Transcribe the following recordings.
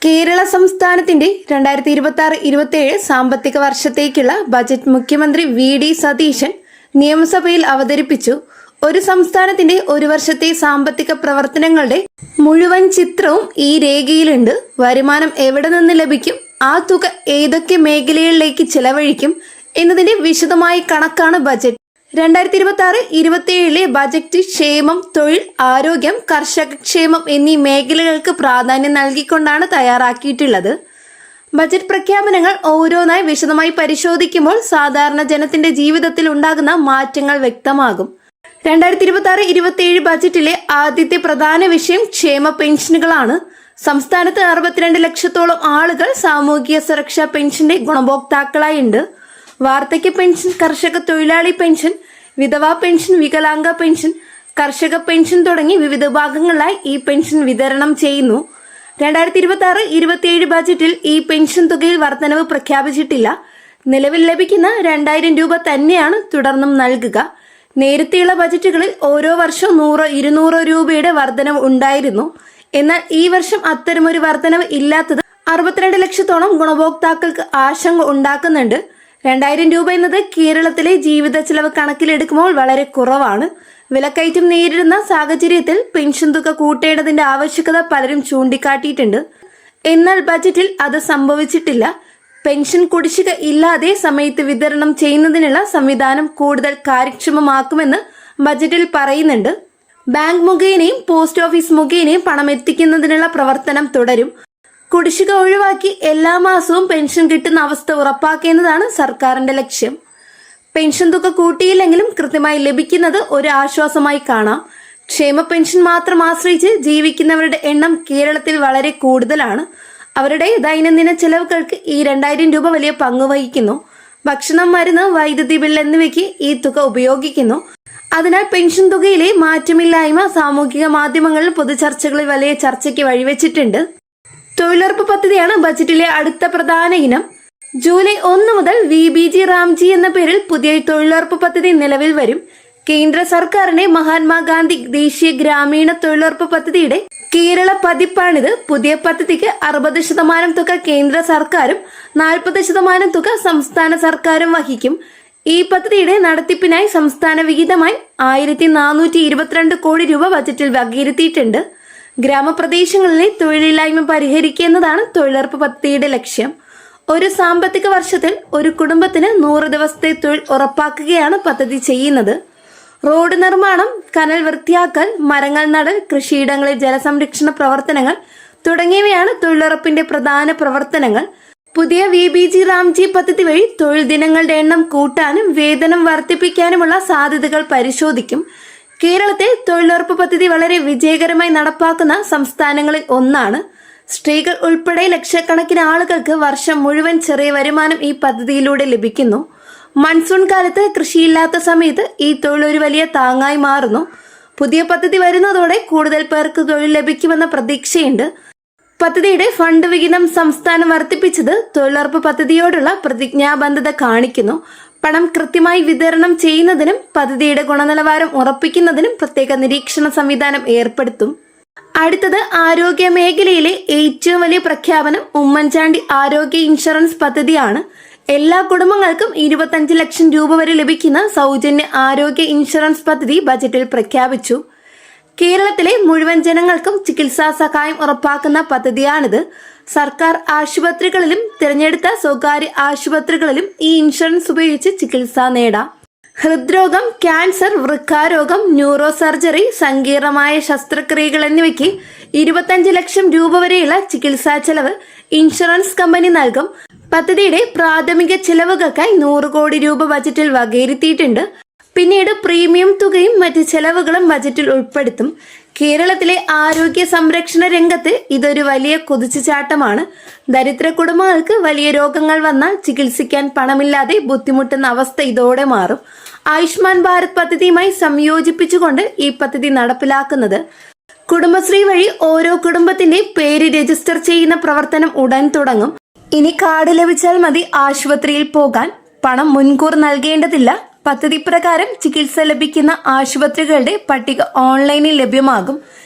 കേരള സംസ്ഥാനത്തിന്റെ 2026-27 സാമ്പത്തിക വർഷത്തേക്കുള്ള ബജറ്റ് മുഖ്യമന്ത്രി വി.ഡി. സതീശൻ നിയമസഭയിൽ അവതരിപ്പിച്ചു. ഒരു സംസ്ഥാനത്തിന്റെ ഒരു വർഷത്തെ സാമ്പത്തിക പ്രവർത്തനങ്ങളുടെ മുഴുവൻ ചിത്രവും ഈ രേഖയിലുണ്ട്. വരുമാനം എവിടെ നിന്ന് ലഭിക്കും, ആ തുക ഏതൊക്കെ മേഖലകളിലേക്ക് ചെലവഴിക്കും എന്നതിന്റെ വിശദമായ കണക്കാണ് ബജറ്റ്. 2026-27 ബജറ്റ് ക്ഷേമം, തൊഴിൽ, ആരോഗ്യം, കർഷകക്ഷേമം എന്നീ മേഖലകൾക്ക് പ്രാധാന്യം നൽകിക്കൊണ്ടാണ് തയ്യാറാക്കിയിട്ടുള്ളത്. ബജറ്റ് പ്രഖ്യാപനങ്ങൾ ഓരോന്നായി വിശദമായി പരിശോധിക്കുമ്പോൾ സാധാരണ ജനത്തിന്റെ ജീവിതത്തിൽ ഉണ്ടാകുന്ന മാറ്റങ്ങൾ വ്യക്തമാകും. 2026-27 ബജറ്റിലെ ആദ്യത്തെ പ്രധാന വിഷയം ക്ഷേമ പെൻഷനുകളാണ്. സംസ്ഥാനത്ത് 62 ലക്ഷത്തോളം ആളുകൾ സാമൂഹിക സുരക്ഷാ പെൻഷന്റെ ഗുണഭോക്താക്കളായി ഉണ്ട്. വാർദ്ധക്യ പെൻഷൻ, കർഷക തൊഴിലാളി പെൻഷൻ, വിധവാ പെൻഷൻ, വികലാംഗ പെൻഷൻ, കർഷക പെൻഷൻ തുടങ്ങി വിവിധ ഭാഗങ്ങളിലായി ഈ പെൻഷൻ വിതരണം ചെയ്യുന്നു. 2026-27 ബജറ്റിൽ ഈ പെൻഷൻ തുകയിൽ വർധനവ് പ്രഖ്യാപിച്ചിട്ടില്ല. നിലവിൽ ലഭിക്കുന്ന 2000 രൂപ തന്നെയാണ് തുടർന്നും നൽകുക. നേരത്തെയുള്ള ബജറ്റുകളിൽ ഓരോ വർഷവും 100-200 രൂപയുടെ വർധനവ് ഉണ്ടായിരുന്നു. എന്നാൽ ഈ വർഷം അത്തരമൊരു വർധനവ് ഇല്ലാത്തത് 62 ലക്ഷത്തോളം ഗുണഭോക്താക്കൾക്ക് ആശങ്ക ഉണ്ടാക്കുന്നുണ്ട്. 2000 രൂപ എന്നത് കേരളത്തിലെ ജീവിത ചെലവ് കണക്കിലെടുക്കുമ്പോൾ വളരെ കുറവാണ്. വിലക്കയറ്റം നേരിടുന്ന സാഹചര്യത്തിൽ പെൻഷൻ തുക കൂട്ടേണ്ടതിന്റെ ആവശ്യകത പലരും ചൂണ്ടിക്കാട്ടിയിട്ടുണ്ട്. എന്നാൽ ബജറ്റിൽ അത് സംഭവിച്ചിട്ടില്ല. പെൻഷൻ കുടിശ്ശിക ഇല്ലാതെ സമയത്ത് വിതരണം ചെയ്യുന്നതിനുള്ള സംവിധാനം കൂടുതൽ കാര്യക്ഷമമാക്കുമെന്ന് ബജറ്റിൽ പറയുന്നുണ്ട്. ബാങ്ക് മുഖേനയും പോസ്റ്റ് ഓഫീസ് മുഖേനയും പണം എത്തിക്കുന്നതിനുള്ള പ്രവർത്തനം തുടരും. കുടിശ്ശിക ഒഴിവാക്കി എല്ലാ മാസവും പെൻഷൻ കിട്ടുന്ന അവസ്ഥ ഉറപ്പാക്കേണ്ടതാണ് സർക്കാരിന്റെ ലക്ഷ്യം. പെൻഷൻ തുക കൂട്ടിയില്ലെങ്കിലും കൃത്യമായി ലഭിക്കുന്നത് ഒരു ആശ്വാസമായി കാണാം. ക്ഷേമ പെൻഷൻ മാത്രം ആശ്രയിച്ച് ജീവിക്കുന്നവരുടെ എണ്ണം കേരളത്തിൽ വളരെ കൂടുതലാണ്. അവരുടെ ദൈനംദിന ചെലവുകൾക്ക് ഈ 2000 രൂപ വലിയ പങ്ക് വഹിക്കുന്നു. ഭക്ഷണം, മരുന്ന്, വൈദ്യുതി ബിൽ എന്നിവയ്ക്ക് ഈ തുക ഉപയോഗിക്കുന്നു. അതിനാൽ പെൻഷൻ തുകയിലെ മാറ്റമില്ലായ്മ സാമൂഹിക മാധ്യമങ്ങളിൽ പൊതുചർച്ചകളിൽ വലിയ ചർച്ചയ്ക്ക് വഴിവെച്ചിട്ടുണ്ട്. തൊഴിലുറപ്പ് പദ്ധതിയാണ് ബജറ്റിലെ അടുത്ത പ്രധാന ഇനം. ജൂലൈ 1 മുതൽ VBG റാംജി എന്ന പേരിൽ പുതിയ തൊഴിലുറപ്പ് പദ്ധതി നിലവിൽ വരും. കേന്ദ്ര സർക്കാരിന്റെ മഹാത്മാഗാന്ധി ദേശീയ ഗ്രാമീണ തൊഴിലുറപ്പ് പദ്ധതിയുടെ കേരള പതിപ്പാണിത്. പുതിയ പദ്ധതിക്ക് 60% തുക കേന്ദ്ര സർക്കാരും 40% തുക സംസ്ഥാന സർക്കാരും വഹിക്കും. ഈ പദ്ധതിയുടെ നടത്തിപ്പിനായി സംസ്ഥാന വിഹിതമായി 1422 കോടി രൂപ ബജറ്റിൽ വകയിരുത്തിയിട്ടുണ്ട്. ഗ്രാമപ്രദേശങ്ങളിലെ തൊഴിലില്ലായ്മ പരിഹരിക്കുക എന്നതാണ് തൊഴിലുറപ്പ് പദ്ധതിയുടെ ലക്ഷ്യം. ഒരു സാമ്പത്തിക വർഷത്തിൽ ഒരു കുടുംബത്തിന് 100 ദിവസത്തെ തൊഴിൽ ഉറപ്പാക്കുകയാണ് പദ്ധതി ചെയ്യുന്നത്. റോഡ് നിർമ്മാണം, കനൽ വൃത്തിയാക്കൽ, മരങ്ങൾ നടൽ, കൃഷിയിടങ്ങളിൽ ജലസംരക്ഷണ പ്രവർത്തനങ്ങൾ തുടങ്ങിയവയാണ് തൊഴിലുറപ്പിന്റെ പ്രധാന പ്രവർത്തനങ്ങൾ. പുതിയ VBG റാംജി പദ്ധതി വഴി തൊഴിൽ ദിനങ്ങളുടെ എണ്ണം കൂട്ടാനും വേതനം വർദ്ധിപ്പിക്കാനുമുള്ള സാധ്യതകൾ പരിശോധിക്കും. കേരളത്തെ തൊഴിലുറപ്പ് പദ്ധതി വളരെ വിജയകരമായി നടപ്പാക്കുന്ന സംസ്ഥാനങ്ങളിൽ ഒന്നാണ്. സ്ത്രീകൾ ഉൾപ്പെടെ ലക്ഷക്കണക്കിന് ആളുകൾക്ക് വർഷം മുഴുവൻ ചെറിയ വരുമാനം ഈ പദ്ധതിയിലൂടെ ലഭിക്കുന്നു. മൺസൂൺ കാലത്ത് കൃഷിയില്ലാത്ത സമയത്ത് ഈ തൊഴിൽ ഒരു വലിയ താങ്ങായി മാറുന്നു. പുതിയ പദ്ധതി വരുന്നതോടെ കൂടുതൽ പേർക്ക് തൊഴിൽ ലഭിക്കുമെന്ന പ്രതീക്ഷയുണ്ട്. പദ്ധതിയുടെ ഫണ്ട് വിഹിതം സംസ്ഥാനം വർദ്ധിപ്പിച്ചത് തൊഴിലുറപ്പ് പദ്ധതിയോടുള്ള പ്രതിജ്ഞാബദ്ധത കാണിക്കുന്നു. പണം കൃത്യമായി വിതരണം ചെയ്യുന്നതിനും പദ്ധതിയുടെ ഗുണനിലവാരം ഉറപ്പിക്കുന്നതിനും പ്രത്യേക നിരീക്ഷണ സംവിധാനം ഏർപ്പെടുത്തും. അടുത്തത് ആരോഗ്യ മേഖലയിലെ ഏറ്റവും വലിയ പ്രഖ്യാപനം ഉമ്മൻചാണ്ടി ആരോഗ്യ ഇൻഷുറൻസ് പദ്ധതിയാണ്. എല്ലാ കുടുംബങ്ങൾക്കും 25 ലക്ഷം രൂപ വരെ ലഭിക്കുന്ന സൗജന്യ ആരോഗ്യ ഇൻഷുറൻസ് പദ്ധതി ബജറ്റിൽ പ്രഖ്യാപിച്ചു. കേരളത്തിലെ മുഴുവൻ ജനങ്ങൾക്കും ചികിത്സാ സഹായം ഉറപ്പാക്കുന്ന പദ്ധതിയാണിത്. സർക്കാർ ആശുപത്രികളിലും തിരഞ്ഞെടുത്ത സ്വകാര്യ ആശുപത്രികളിലും ഈ ഇൻഷുറൻസ് ഉപയോഗിച്ച് ചികിത്സ നേടാം. ഹൃദ്രോഗം, ക്യാൻസർ, വൃക്കാരോഗം, ന്യൂറോ സർജറി, സങ്കീർണമായ ശസ്ത്രക്രിയകൾ എന്നിവയ്ക്ക് 25 ലക്ഷം രൂപ വരെയുള്ള ചികിത്സാ ചെലവ് ഇൻഷുറൻസ് കമ്പനി നൽകും. പദ്ധതിയുടെ പ്രാഥമിക ചെലവുകൾക്കായി 100 കോടി രൂപ ബജറ്റിൽ വകയിരുത്തിയിട്ടുണ്ട്. പിന്നീട് പ്രീമിയം തുകയും മറ്റ് ചെലവുകളും ബജറ്റിൽ ഉൾപ്പെടുത്തും. കേരളത്തിലെ ആരോഗ്യ സംരക്ഷണ രംഗത്ത് ഇതൊരു വലിയ കുതിച്ചുചാട്ടമാണ്. ദരിദ്ര കുടുംബങ്ങൾക്ക് വലിയ രോഗങ്ങൾ വന്നാൽ ചികിത്സിക്കാൻ പണമില്ലാതെ ബുദ്ധിമുട്ടുന്ന അവസ്ഥ ഇതോടെ മാറും. ആയുഷ്മാൻ ഭാരത് പദ്ധതിയുമായി സംയോജിപ്പിച്ചുകൊണ്ട് ഈ പദ്ധതി നടപ്പിലാക്കുന്നത്. കുടുംബശ്രീ വഴി ഓരോ കുടുംബത്തിന്റെ പേര് രജിസ്റ്റർ ചെയ്യുന്ന പ്രവർത്തനം ഉടൻ തുടങ്ങും. ഇനി കാർഡ് ലഭിച്ചാൽ മതി ആശുപത്രിയിൽ പോകാൻ. പണം മുൻകൂർ നൽകേണ്ടതില്ല. പദ്ധതി പ്രകാരം ചികിത്സ ലഭിക്കുന്ന ആശുപത്രികളുടെ പട്ടിക ഓൺലൈനിൽ ലഭ്യമാകും.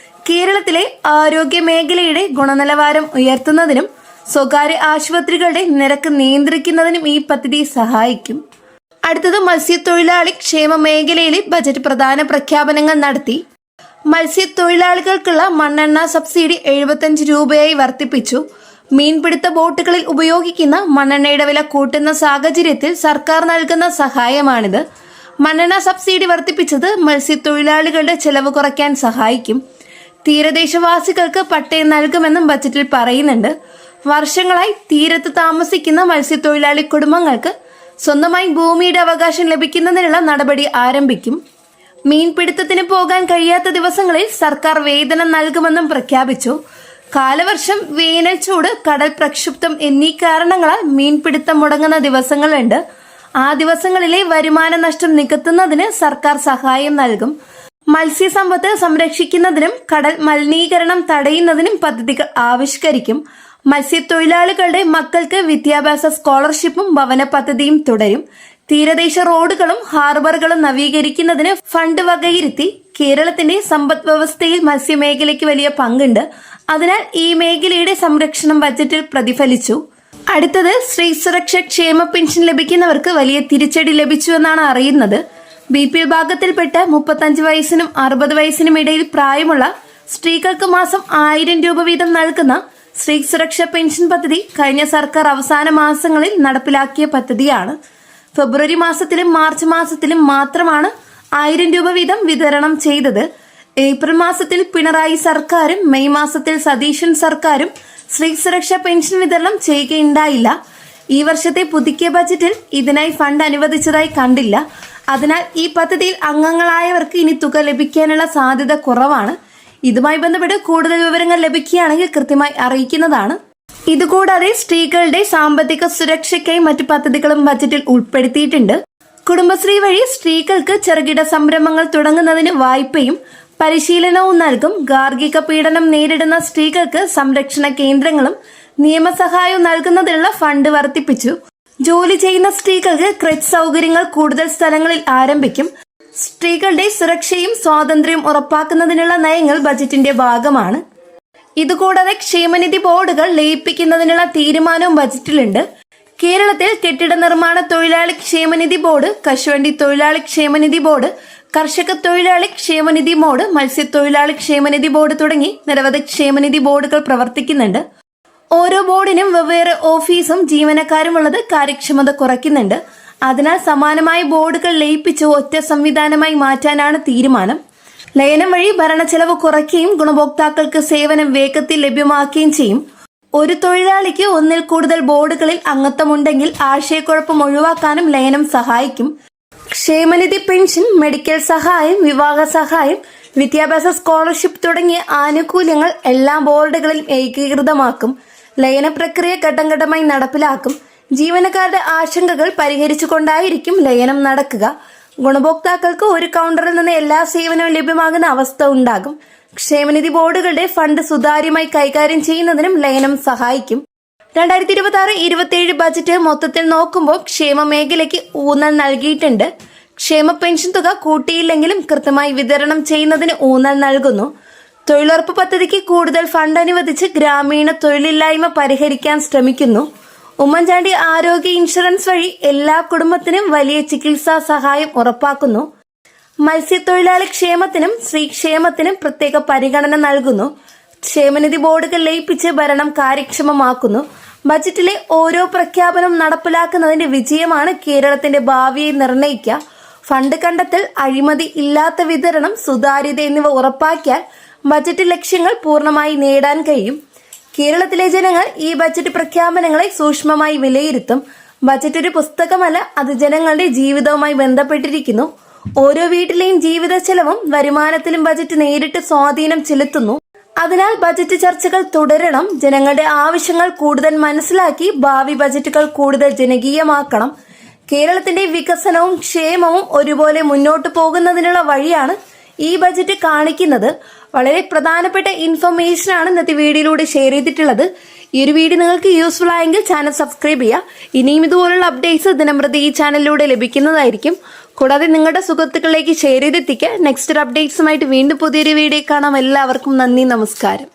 കേരളത്തിലെ ആരോഗ്യ മേഖലയുടെ ഗുണനിലവാരം ഉയർത്തുന്നതിനും സ്വകാര്യ ആശുപത്രികളുടെ നിരക്ക് നിയന്ത്രിക്കുന്നതിനും ഈ പദ്ധതി സഹായിക്കും. അടുത്തത് മത്സ്യത്തൊഴിലാളി ക്ഷേമ മേഖലയിലെ ബജറ്റ് പ്രധാന പ്രഖ്യാപനങ്ങൾ നടത്തി. മത്സ്യത്തൊഴിലാളികൾക്കുള്ള മണ്ണെണ്ണ സബ്സിഡി 75 രൂപയായി വർദ്ധിപ്പിച്ചു. മീൻപിടുത്ത ബോട്ടുകളിൽ ഉപയോഗിക്കുന്ന മണ്ണെണ്ണയുടെ വില കൂട്ടുന്ന സാഹചര്യത്തിൽ സർക്കാർ നൽകുന്ന സഹായമാണിത്. മണ്ണെണ്ണ സബ്സിഡി വർദ്ധിപ്പിച്ചത് മത്സ്യത്തൊഴിലാളികളുടെ ചെലവ് കുറയ്ക്കാൻ സഹായിക്കും. തീരദേശവാസികൾക്ക് പട്ടയം നൽകുമെന്നും ബജറ്റിൽ പറയുന്നുണ്ട്. വർഷങ്ങളായി തീരത്ത് താമസിക്കുന്ന മത്സ്യത്തൊഴിലാളി കുടുംബങ്ങൾക്ക് സ്വന്തമായി ഭൂമിയുടെ അവകാശം ലഭിക്കുന്നതിനുള്ള നടപടി ആരംഭിക്കും. മീൻപിടുത്തത്തിന് പോകാൻ കഴിയാത്ത ദിവസങ്ങളിൽ സർക്കാർ വേതനം നൽകുമെന്നും പ്രഖ്യാപിച്ചു. കാലവർഷം, വേനൽ ചൂട്, കടൽ പ്രക്ഷുബ്ധം എന്നീ കാരണങ്ങളാൽ മീൻപിടുത്തം മുടങ്ങുന്ന ദിവസങ്ങളുണ്ട്. ആ ദിവസങ്ങളിലെ വരുമാന നഷ്ടം നികത്തുന്നതിന് സർക്കാർ സഹായം നൽകും. മത്സ്യസമ്പത്ത് സംരക്ഷിക്കുന്നതിനും കടൽ മലിനീകരണം തടയുന്നതിനും പദ്ധതികൾ ആവിഷ്കരിക്കും. മത്സ്യത്തൊഴിലാളികളുടെ മക്കൾക്ക് വിദ്യാഭ്യാസ സ്കോളർഷിപ്പും ഭവന പദ്ധതിയും തുടരും. തീരദേശ റോഡുകളും ഹാർബറുകളും നവീകരിക്കുന്നതിന് ഫണ്ട് വകയിരുത്തി. കേരളത്തിന്റെ സമ്പദ് വ്യവസ്ഥയിൽ മത്സ്യമേഖലയ്ക്ക് വലിയ പങ്കുണ്ട്. അതിനാൽ ഈ മേഖലയുടെ സംരക്ഷണം ബജറ്റിൽ പ്രതിഫലിച്ചു. അടുത്തത് സ്ത്രീ സുരക്ഷ ക്ഷേമ പെൻഷൻ ലഭിക്കുന്നവർക്ക് വലിയ തിരിച്ചടി ലഭിച്ചുവെന്നാണ് അറിയുന്നത്. BP വിഭാഗത്തിൽപ്പെട്ട 35 വയസ്സിനും 60 വയസ്സിനും ഇടയിൽ പ്രായമുള്ള സ്ത്രീകൾക്ക് മാസം 1000 രൂപ വീതം നൽകുന്ന സ്ത്രീ സുരക്ഷ പെൻഷൻ പദ്ധതി കഴിഞ്ഞ സർക്കാർ അവസാന മാസങ്ങളിൽ നടപ്പിലാക്കിയ പദ്ധതിയാണ്. ഫെബ്രുവരി മാസത്തിലും മാർച്ച് മാസത്തിലും മാത്രമാണ് 1000 രൂപ വീതം വിതരണം ചെയ്തത്. ഏപ്രിൽ മാസത്തിൽ പിണറായി സർക്കാരും മെയ് മാസത്തിൽ സതീശൻ സർക്കാരും സ്ത്രീ സുരക്ഷാ പെൻഷൻ വിതരണം ചെയ്യുകയുണ്ടായില്ല. ഈ വർഷത്തെ പുതുക്കിയ ബജറ്റിൽ ഇതിനായി ഫണ്ട് അനുവദിച്ചതായി കണ്ടില്ല. അതിനാൽ ഈ പദ്ധതിയിൽ അംഗങ്ങളായവർക്ക് ഇനി തുക ലഭിക്കാനുള്ള സാധ്യത കുറവാണ്. ഇതുമായി ബന്ധപ്പെട്ട് കൂടുതൽ വിവരങ്ങൾ ലഭിക്കുകയാണെങ്കിൽ കൃത്യമായി അറിയിക്കുന്നതാണ്. ഇതുകൂടാതെ സ്ത്രീകളുടെ സാമ്പത്തിക സുരക്ഷയ്ക്കായി മറ്റു പദ്ധതികളും ബജറ്റിൽ ഉൾപ്പെടുത്തിയിട്ടുണ്ട്. കുടുംബശ്രീ വഴി സ്ത്രീകൾക്ക് ചെറുകിട സംരംഭങ്ങൾ തുടങ്ങുന്നതിന് വായ്പയും പരിശീലനവും നൽകും. ഗാർഹിക പീഡനം നേരിടുന്ന സ്ത്രീകൾക്ക് സംരക്ഷണ കേന്ദ്രങ്ങളും നിയമസഹായവും നൽകുന്നതിനുള്ള ഫണ്ട് വർദ്ധിപ്പിച്ചു. ജോലി ചെയ്യുന്ന സ്ത്രീകൾക്ക് ക്രെച്ച് സൗകര്യങ്ങൾ കൂടുതൽ സ്ഥലങ്ങളിൽ ആരംഭിക്കും. സ്ത്രീകളുടെ സുരക്ഷയും സ്വാതന്ത്ര്യവും ഉറപ്പാക്കുന്നതിനുള്ള നയങ്ങൾ ബജറ്റിന്റെ ഭാഗമാണ്. ഇതുകൂടാതെ ക്ഷേമനിധി ബോർഡുകൾ ലയിപ്പിക്കുന്നതിനുള്ള തീരുമാനവും ബജറ്റിലുണ്ട്. കേരളത്തിൽ കെട്ടിട നിർമ്മാണ തൊഴിലാളി ക്ഷേമനിധി ബോർഡ്, കശുവണ്ടി തൊഴിലാളി ക്ഷേമനിധി ബോർഡ്, കർഷക തൊഴിലാളി ക്ഷേമനിധി ബോർഡ്, മത്സ്യത്തൊഴിലാളി ക്ഷേമനിധി ബോർഡ് തുടങ്ങി നിരവധി ക്ഷേമനിധി ബോർഡുകൾ പ്രവർത്തിക്കുന്നുണ്ട്. ഓരോ ബോർഡിനും വെവ്വേറെ ഓഫീസും ജീവനക്കാരും ഉള്ളത് കാര്യക്ഷമത കുറയ്ക്കുന്നുണ്ട്. അതിനാൽ സമാനമായ ബോർഡുകൾ ലയിപ്പിച്ച് ഒറ്റ സംവിധാനമായി മാറ്റാനാണ് തീരുമാനം. ലയനം വഴി ഭരണച്ചെലവ് കുറയ്ക്കുകയും ഗുണഭോക്താക്കൾക്ക് സേവനം വേഗത്തിൽ ലഭ്യമാക്കുകയും ചെയ്യും. ഒരു തൊഴിലാളിക്ക് ഒന്നിൽ കൂടുതൽ ബോർഡുകളിൽ അംഗത്വമുണ്ടെങ്കിൽ ആശയക്കുഴപ്പം ഒഴിവാക്കാനും ലയനം സഹായിക്കും. ക്ഷേമനിധി പെൻഷൻ, മെഡിക്കൽ സഹായം, വിവാഹ സഹായം, വിദ്യാഭ്യാസ സ്കോളർഷിപ്പ് തുടങ്ങിയ ആനുകൂല്യങ്ങൾ എല്ലാ ബോർഡുകളിലും ഏകീകൃതമാക്കും. ലയന പ്രക്രിയ ഘട്ടം ഘട്ടമായി നടപ്പിലാക്കും. ജീവനക്കാരുടെ ആശങ്കകൾ പരിഹരിച്ചുകൊണ്ടായിരിക്കും ലയനം നടക്കുക. ഗുണഭോക്താക്കൾക്ക് ഒരു കൗണ്ടറിൽ നിന്ന് എല്ലാ സേവനവും ലഭ്യമാകുന്ന അവസ്ഥ ഉണ്ടാകും. ക്ഷേമനിധി ബോർഡുകളുടെ ഫണ്ട് സുതാര്യമായി കൈകാര്യം ചെയ്യുന്നതിനും ലയനം സഹായിക്കും. 2026-27 ബജറ്റ് മൊത്തത്തിൽ നോക്കുമ്പോൾ ക്ഷേമ മേഖലയ്ക്ക് ഊന്നൽ നൽകിയിട്ടുണ്ട്. ക്ഷേമ പെൻഷൻ തുക കൂട്ടിയില്ലെങ്കിലും കൃത്യമായി വിതരണം ചെയ്യുന്നതിന് ഊന്നൽ നൽകുന്നു. തൊഴിലുറപ്പ് പദ്ധതിക്ക് കൂടുതൽ ഫണ്ട് അനുവദിച്ച് ഗ്രാമീണ തൊഴിലില്ലായ്മ പരിഹരിക്കാൻ ശ്രമിക്കുന്നു. ഉമ്മൻചാണ്ടി ആരോഗ്യ ഇൻഷുറൻസ് വഴി എല്ലാ കുടുംബത്തിനും വലിയ ചികിത്സാ സഹായം ഉറപ്പാക്കുന്നു. മത്സ്യത്തൊഴിലാളി ക്ഷേമത്തിനും സ്ത്രീക്ഷേമത്തിനും പ്രത്യേക പരിഗണന നൽകുന്നു. ക്ഷേമനിധി ബോർഡുകൾ ലയിപ്പിച്ച് ഭരണം കാര്യക്ഷമമാക്കുന്നു. ബജറ്റിലെ ഓരോ പ്രഖ്യാപനവും നടപ്പിലാക്കുന്നതിന്റെ വിജയമാണ് കേരളത്തിന്റെ ഭാവിയെ നിർണ്ണയിക്കുക. ഫണ്ട് കണ്ടെത്തൽ, അഴിമതി ഇല്ലാത്ത വിതരണം, സുതാര്യത എന്നിവ ഉറപ്പാക്കിയാൽ ബജറ്റ് ലക്ഷ്യങ്ങൾ പൂർണ്ണമായി നേടാൻ കഴിയും. കേരളത്തിലെ ജനങ്ങൾ ഈ ബജറ്റ് പ്രഖ്യാപനങ്ങളെ സൂക്ഷ്മമായി വിലയിരുത്തും. ബജറ്റ് ഒരു പുസ്തകമല്ല, അത് ജനങ്ങളുടെ ജീവിതവുമായി ബന്ധപ്പെട്ടിരിക്കുന്നു. ഓരോ വീട്ടിലെയും ജീവിത ചെലവും വരുമാനത്തിലും ബജറ്റ് നേരിട്ട് സ്വാധീനം ചെലുത്തുന്നു. അതിനാൽ ബജറ്റ് ചർച്ചകൾ തുടരണം. ജനങ്ങളുടെ ആവശ്യങ്ങൾ കൂടുതൽ മനസ്സിലാക്കി ഭാവി ബജറ്റുകൾ കൂടുതൽ ജനകീയമാക്കണം. കേരളത്തിന്റെ വികസനവും ക്ഷേമവും ഒരുപോലെ മുന്നോട്ട് പോകുന്നതിനുള്ള വഴിയാണ് ഈ ബജറ്റ് കാണിക്കുന്നത്. വളരെ പ്രധാനപ്പെട്ട ഇൻഫർമേഷനാണ് ഇന്നത്തെ വീഡിയോയിലൂടെ ഷെയർ ചെയ്തിട്ടുള്ളത്. ഈ ഒരു വീഡിയോ നിങ്ങൾക്ക് യൂസ്ഫുൾ ആയെങ്കിൽ ചാനൽ സബ്സ്ക്രൈബ് ചെയ്യുക. ഇനിയും ഇതുപോലുള്ള അപ്ഡേറ്റ്സ് ദിനംപ്രതി ഈ ചാനലിലൂടെ ലഭിക്കുന്നതായിരിക്കും. കൂടാതെ നിങ്ങളുടെ സുഹൃത്തുക്കളിലേക്ക് ഷെയർ ചെയ്തെത്തിക്കുക. നെക്സ്റ്റ് ഒരു അപ്ഡേറ്റ്സുമായിട്ട് വീണ്ടും പുതിയൊരു വീഡിയോ കാണാം. എല്ലാവർക്കും നന്ദി, നമസ്കാരം.